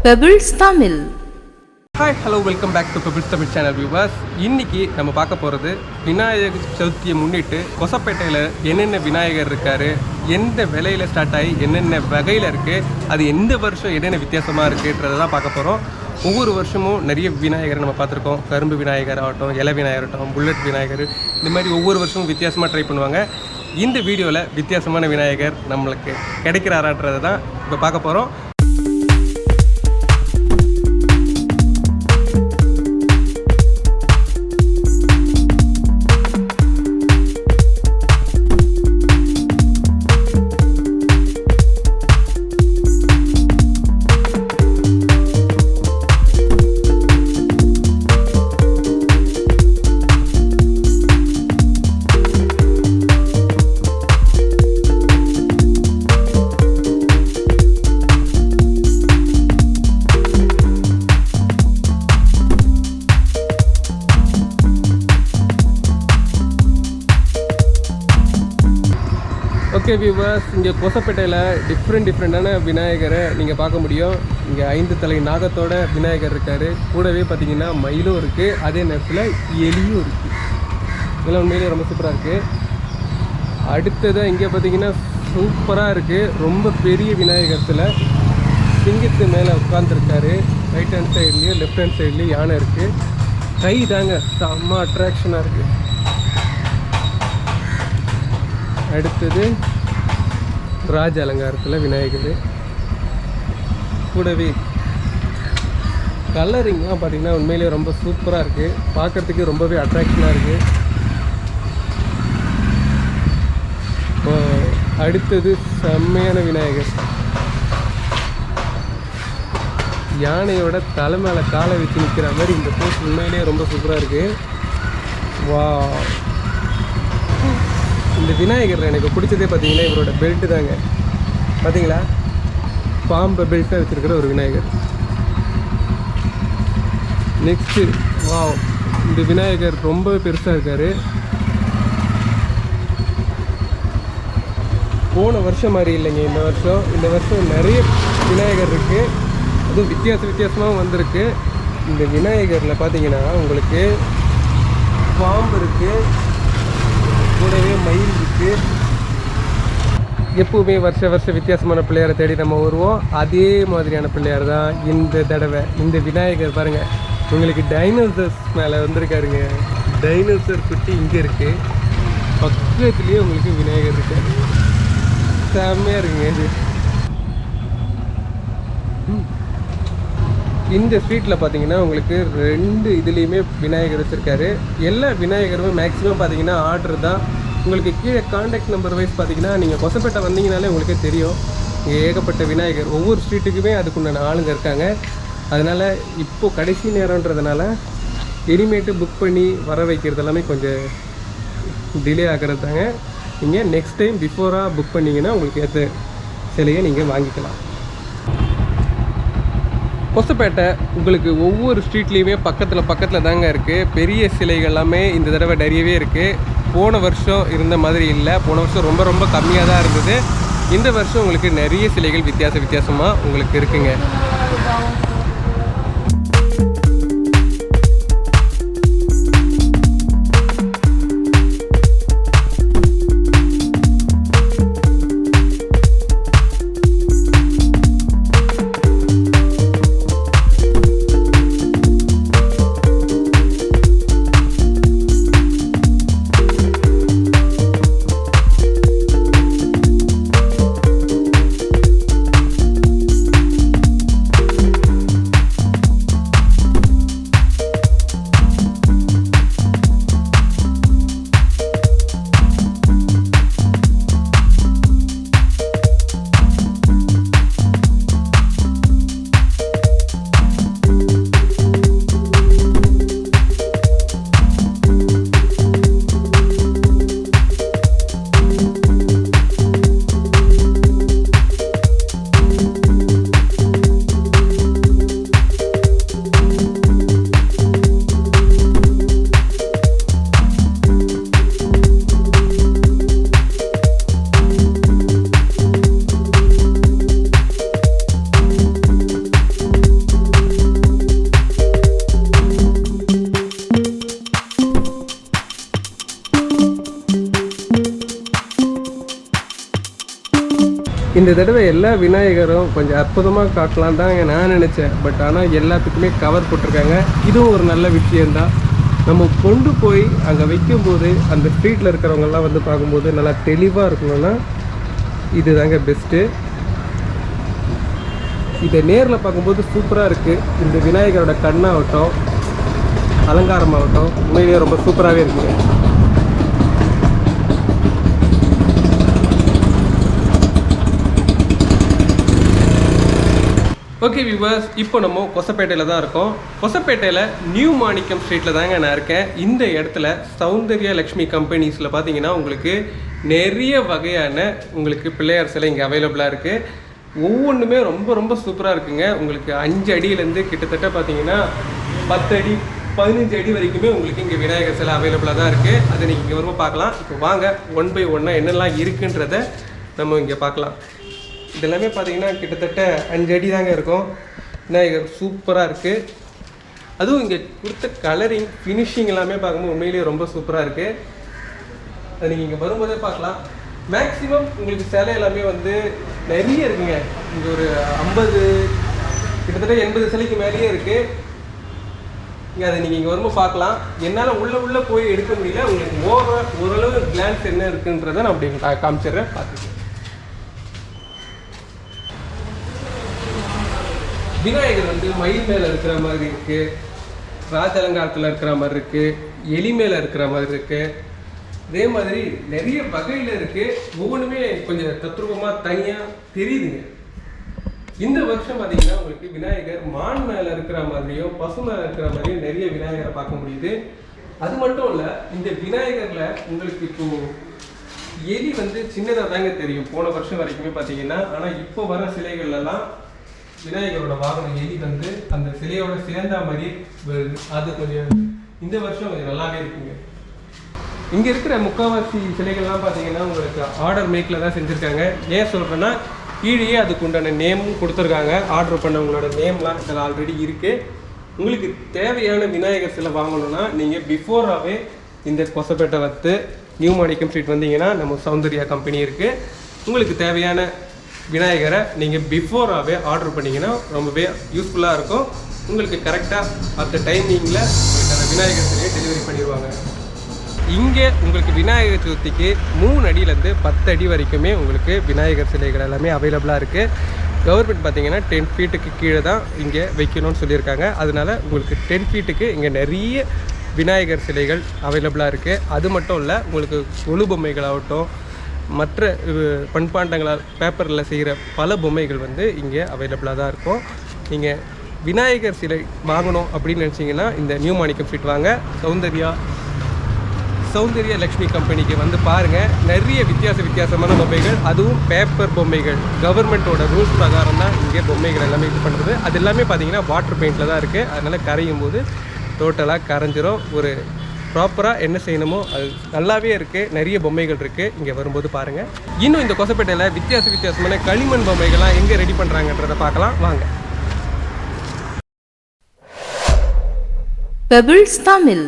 Pebbles Tamil. Hi, hello, welcome back to Pebbles Tamil channel viewers. இன்னைக்கு நம்ம பார்க்க போகிறது விநாயகர் சதுர்த்தியை முன்னிட்டு கொசப்பேட்டையில் என்னென்ன விநாயகர் இருக்காரு, எந்த விலையில் ஸ்டார்ட் ஆகி என்னென்ன வகையில் இருக்குது, அது எந்த வருஷம் என்னென்ன வித்தியாசமாக இருக்குன்றதை தான் பார்க்க போகிறோம். ஒவ்வொரு வருஷமும் நிறைய விநாயகர் நம்ம பார்த்துருக்கோம். கரும்பு விநாயகர் ஆகட்டும், இலை விநாயகர் ஆகட்டும், புல்லட் விநாயகர், இந்த மாதிரி ஒவ்வொரு வருஷமும் வித்தியாசமாக ட்ரை பண்ணுவாங்க. இந்த வீடியோவில் வித்தியாசமான விநாயகர் நம்மளுக்கு கிடைக்கிறாரான்றதை தான் இப்போ பார்க்க போகிறோம். ஓகே வியூவர்ஸ், இங்கே கொசப்பேட்டையில் டிஃப்ரெண்ட்டான விநாயகரை நீங்கள் பார்க்க முடியும். இங்கே 5 தலை நாகத்தோட விநாயகர் இருக்கார். கூடவே பார்த்தீங்கன்னா மயிலும் இருக்குது, அதே நேரத்தில் எலியும் இருக்குது. இதெல்லாம் உண்மையிலேயே ரொம்ப சூப்பராக இருக்குது. அடுத்தது இங்கே பார்த்தீங்கன்னா சூப்பராக இருக்குது. ரொம்ப பெரிய விநாயகத்தில் சிங்கத்து மேலே உட்காந்துருக்காரு. ரைட் ஹேண்ட் சைட்லேயும் லெஃப்ட் ஹேண்ட் சைட்லேயும் யானை இருக்குது. கை தாங்க செம்ம அட்ராக்ஷனாக இருக்குது. அடுத்தது ராஜ அலங்காரத்தில் விநாயகர். கூடவே கலரிங்லாம் பார்த்திங்கன்னா உண்மையிலேயே ரொம்ப சூப்பராக இருக்குது. பார்க்குறதுக்கு ரொம்பவே அட்ராக்ஷனாக இருக்குது. அடுத்தது செம்மையான விநாயகர். யானையோட தலை மேலே காலை வச்சு நிற்கிற மாதிரி இந்த போஸ் உண்மையிலேயே ரொம்ப சூப்பராக இருக்குது. வா, இந்த விநாயகர் எனக்கு பிடிச்சதே பார்த்தீங்கன்னா இவரோட பெல்ட்டு தாங்க. பார்த்தீங்களா, பாம்பை பெல்ட்டாக வச்சுருக்கிற ஒரு விநாயகர். நெக்ஸ்ட்டு வா, இந்த விநாயகர் ரொம்ப பெருசாக இருக்கார். போன வருஷம் மாதிரி இல்லைங்க இந்த வருஷம் நிறைய விநாயகர் இருக்குது. அதுவும் வித்தியாசமாகவும் வந்திருக்கு. இந்த விநாயகரில் பார்த்தீங்கன்னா உங்களுக்கு பாம்பு இருக்குது, கூடவே மயில் இருக்குது. எப்பவுமே வருஷ வித்தியாசமான பிள்ளையாரை தேடி நம்ம வருவோம். அதே மாதிரியான பிள்ளையார் தான் இந்த தடவை. இந்த விநாயகர் பாருங்கள், உங்களுக்கு டைனோசர்ஸ் மேலே வந்திருக்காருங்க. டைனோசர் குட்டி இங்கே இருக்குது, பக்கத்துலேயே உங்களுக்கு விநாயகர் இருக்காரு. செம்மையாக இருக்குங்க. இந்த ஸ்ட்ரீட்டில் பார்த்தீங்கன்னா உங்களுக்கு 2 இதுலேயுமே விநாயகர் வச்சுருக்காரு. எல்லா விநாயகருமே மேக்ஸிமம் பார்த்தீங்கன்னா ஆர்டர் தான். உங்களுக்கு கீழே கான்டாக்ட் நம்பர் வைஸ் பார்த்தீங்கன்னா நீங்கள் கொசப்பேட்டை வந்தீங்கனாலே உங்களுக்கே தெரியும். இங்கே ஏகப்பட்ட விநாயகர், ஒவ்வொரு ஸ்ட்ரீட்டுக்குமே அதுக்குண்டான ஆளுங்க இருக்காங்க. அதனால் இப்போது கடைசி நேரன்றதுனால இனிமேட்டு புக் பண்ணி வர வைக்கிறது எல்லாமே கொஞ்சம் டிலே ஆகிறது தாங்க. நீங்கள் நெக்ஸ்ட் டைம் பிஃபோராக புக் பண்ணிங்கன்னா உங்களுக்கு ஏற்ற சிலையை நீங்கள் வாங்கிக்கலாம். கொசப்பேட்டை உங்களுக்கு ஒவ்வொரு ஸ்ட்ரீட்லேயுமே பக்கத்தில் தாங்க இருக்குது. பெரிய சிலைகள் எல்லாமே இந்த தடவை நிறையவே இருக்குது. போன வருஷம் இருந்த மாதிரி இல்லை. போன வருஷம் ரொம்ப கம்மியாக தான் இருந்தது. இந்த வருஷம் உங்களுக்கு நிறைய சிலைகள் வித்தியாசமாக உங்களுக்கு இருக்குங்க. இந்த தடவை எல்லா விநாயகரும் கொஞ்சம் அற்புதமாக காட்டலாம் தான் நான் நினச்சேன். பட் ஆனால் எல்லாத்துக்குமே கவர் போட்டிருக்காங்க. இதுவும் ஒரு நல்ல விஷயந்தான். நம்ம கொண்டு போய் அங்கே வைக்கும்போது அந்த ஸ்ட்ரீட்டில் இருக்கிறவங்கெல்லாம் வந்து பார்க்கும்போது நல்லா தெளிவாக இருக்கணும்னா இது தாங்க பெஸ்ட்டு. இதை நேரில் பார்க்கும்போது சூப்பராக இருக்குது. இந்த விநாயகரோட கண்ணாகட்டும் அலங்காரமாகட்டும் உண்மையிலேயே ரொம்ப சூப்பராகவே இருக்குங்க. ஓகே வியூவர்ஸ், இப்போ நம்ம கொசப்பேட்டையில் தான் இருக்கோம். கொசப்பேட்டையில் நியூ மாணிக்கம் ஸ்ட்ரீட்டில் தாங்க நான் இருக்கேன். இந்த இடத்துல சௌந்தர்யா லக்ஷ்மி கம்பெனிஸில் பார்த்தீங்கன்னா உங்களுக்கு நிறைய வகையான உங்களுக்கு பிள்ளையார் சிலை இங்கே அவைலபிளாக இருக்குது. ஒவ்வொன்றுமே ரொம்ப ரொம்ப சூப்பராக இருக்குங்க. உங்களுக்கு 5 அடியிலேருந்து கிட்டத்தட்ட பார்த்தீங்கன்னா 10 அடி 15 அடி வரைக்குமே உங்களுக்கு இங்கே விநாயகர் சிலை அவைலபிளாக தான் இருக்குது. அதை நீங்கள் இங்கே வரும்போது பார்க்கலாம். இப்போ வாங்க 1 by 1 என்னெல்லாம் இருக்குன்றதை நம்ம இங்கே பார்க்கலாம். இதெல்லாமே பார்த்தீங்கன்னா கிட்டத்தட்ட 5 அடி தாங்க இருக்கும். விநாயகர் சூப்பராக இருக்குது. அதுவும் இங்கே கொடுத்த கலரிங் ஃபினிஷிங் எல்லாமே பார்க்கும்போது உண்மையிலேயே ரொம்ப சூப்பராக இருக்குது. அது நீங்கள் இங்கே வரும்போதே பார்க்கலாம். மேக்ஸிமம் உங்களுக்கு சிலை எல்லாமே வந்து நிறைய இருக்குங்க. இங்கே ஒரு 50 கிட்டத்தட்ட 80 சிலைக்கு மேலேயே இருக்குது. இங்கே அதை நீங்கள் இங்கே வரும்போது பார்க்கலாம். என்னால் உள்ளே போய் எடுக்க முடியல. உங்களுக்கு ஓரளவு கிளான்ஸ் என்ன இருக்குன்றதை நான் அப்படி காமிச்சிடுறேன், பார்த்துக்கேன். விநாயகர் வந்து மயில் மேலே இருக்கிற மாதிரி இருக்குது, ராஜ அலங்காரத்தில் இருக்கிற மாதிரி இருக்குது, எலி மேலே இருக்கிற மாதிரி இருக்குது. அதே மாதிரி நிறைய வகையில் இருக்குது. ஒவ்வொன்றுமே கொஞ்சம் தத்ரூபமாக தனியாக தெரியுதுங்க. இந்த வருஷம் பார்த்தீங்கன்னா உங்களுக்கு விநாயகர் மான் மேலே இருக்கிற மாதிரியும் பசு மேலே இருக்கிற மாதிரியும் நிறைய விநாயகரை பார்க்க முடியுது. அது மட்டும் இல்லை, இந்த விநாயகரில் உங்களுக்கு இப்போது எலி வந்து சின்னதாக தாங்க தெரியும் போன வருஷம் வரைக்குமே பார்த்தீங்கன்னா. ஆனால் இப்போ வர சிலைகள்லாம் விநாயகரோட வாகனம் எலி வந்து அந்த சிலையோட சேர்ந்த மாதிரி வருது. அது கொஞ்சம் இந்த வருஷம் கொஞ்சம் நல்லாவே இருக்குங்க. இங்கே இருக்கிற முக்கால்வாசி சிலைகள்லாம் பார்த்தீங்கன்னா உங்களுக்கு ஆர்டர் மேக்கில் தான் செஞ்சுருக்காங்க. ஏன் சொல்கிறேன்னா கீழேயே அதுக்கு உண்டான நேமும் கொடுத்துருக்காங்க. ஆர்டர் பண்ணவங்களோட நேம்லாம் இதில் ஆல்ரெடி இருக்குது. உங்களுக்கு தேவையான விநாயகர் சிலை வாங்கணும்னா நீங்கள் பிஃபோராகவே இந்த கொசப்பேட்டை வந்து நியூ மாணிக்கம் ஸ்ட்ரீட் வந்தீங்கன்னா நம்ம சௌந்தர்யா கம்பெனி இருக்குது. உங்களுக்கு தேவையான விநாயகரை நீங்கள் பிஃபோராகவே ஆர்டர் பண்ணிங்கன்னா ரொம்பவே யூஸ்ஃபுல்லாக இருக்கும். உங்களுக்கு கரெக்டாக அந்த டைமிங்கில் உங்களுக்கு அந்த விநாயகர் சிலையை டெலிவரி பண்ணிடுவாங்க. இங்கே உங்களுக்கு விநாயகர் சதுர்த்திக்கு 3 அடியிலேருந்து 10 அடி வரைக்குமே உங்களுக்கு விநாயகர் சிலைகள் எல்லாமே அவைலபிளாக இருக்குது. கவர்மெண்ட் பார்த்தீங்கன்னா 10 ஃபீட்டுக்கு கீழே தான் இங்கே வைக்கணும்னு சொல்லியிருக்காங்க. அதனால் உங்களுக்கு 10 ஃபீட்டுக்கு இங்கே நிறைய விநாயகர் சிலைகள் அவைலபிளாக இருக்குது. அது மட்டும் இல்லை, உங்களுக்கு கொலு பொம்மைகளாகட்டும் மற்ற பண்பாண்டங்களால் பேப்பரில் செய்கிற பல பொம்மைகள் வந்து இங்கே அவைலபிளாக தான் இருக்கும். நீங்கள் விநாயகர் சிலை வாங்கணும் அப்படின்னு நினச்சிங்கன்னா இந்த நியூ மாணிக்கம் ஸ்ட்ரீட் வாங்க. சௌந்தர்யா லக்ஷ்மி கம்பெனிக்கு வந்து பாருங்கள். நிறைய வித்தியாசமான பொம்மைகள், அதுவும் பேப்பர் பொம்மைகள். கவர்மெண்ட்டோட ரூல்ஸ் பிரகாரம் தான் இங்கே பொம்மைகள் எல்லாமே இது பண்ணுறது. அது எல்லாமே பார்த்தீங்கன்னா வாட்டர் பெயிண்டில் தான் இருக்குது. அதனால் கரையும் போது டோட்டலாக கரைஞ்சிரும். ஒரு ப்ராப்பராக என்ன செய்யணுமோ அது நல்லாவே இருக்குது. நிறைய பொம்மைகள் இருக்குது. இங்கே வரும்போது பாருங்கள். இன்னும் இந்த கொசப்பேட்டையில் வித்தியாசமான களிமண் பொம்மைகள்லாம் எங்கே ரெடி பண்ணுறாங்கன்றதை பார்க்கலாம் வாங்க. பெபிள்ஸ் தமிழ்.